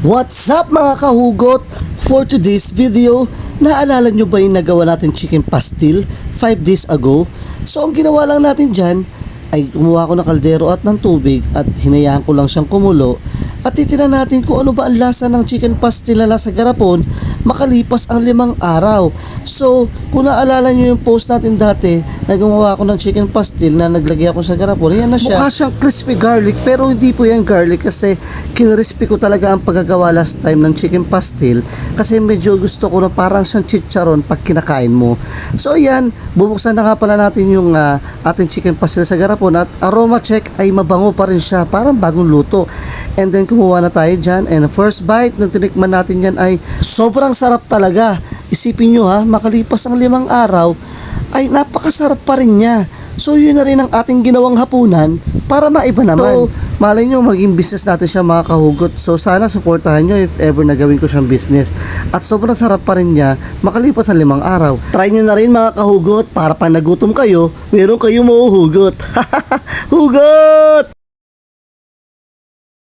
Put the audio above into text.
What's up mga kahugot? For today's video, naalala nyo ba yung nagawa natin chicken pastil 5 days ago? So ang ginawa lang natin dyan ay kumuha ko ng kaldero at ng tubig at hinayaan ko lang siyang kumulo at titinan natin kung ano ba ang lasa ng chicken pastil na nasa garapon makalipas ang 5 araw. So kung naalala nyo yung post natin dati na gumawa ako ng chicken pastil na naglagay ako sa garapon, yan na siya. Mukha siyang crispy garlic pero hindi po yan garlic kasi kinrispy ko talaga ang paggagawa last time ng chicken pastil kasi medyo gusto ko na parang siyang chicharon pag kinakain mo. So yan, bubuksan na nga pala natin yung ating chicken pastil sa garapon at aroma check ay mabango pa rin siya, parang bagong luto. And then kumuha na tayo dyan and first bite nung tinikman natin yan ay sobrang sarap talaga. Isipin nyo makalipas ang 5 araw ay napakasarap pa rin niya. So yun na rin ang ating ginawang hapunan para maiba naman. So malay nyo maging business natin siya mga kahugot. So sana supportahan nyo if ever na gawin ko siyang business. At sobrang sarap pa rin niya makalipas ang 5 araw. Try nyo na rin mga kahugot para pag nagutom kayo, meron kayong mahuhugot. Hugot!